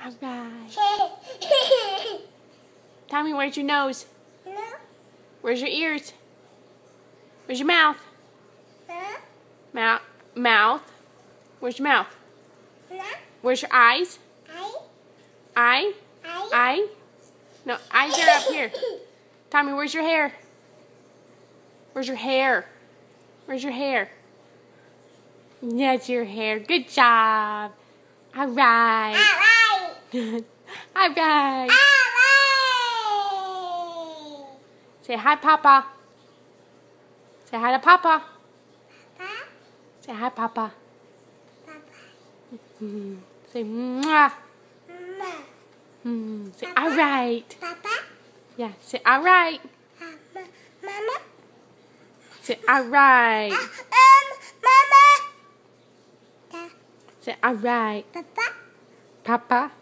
All right. Tommy, where's your nose? Where's your ears? Where's your mouth? Mouth. Where's your mouth? Where's your eyes? Eye? No, eyes are up here. Tommy, where's your hair? Where's your hair? Where's your hair? That's your hair. Good job. All right. All right. Say hi, Papa. Say hi to Papa. Say hi, Papa. Say mwah. Say all right. Yeah, say all right. Mama. Say all right. Mama. Say all right. Papa. Papa.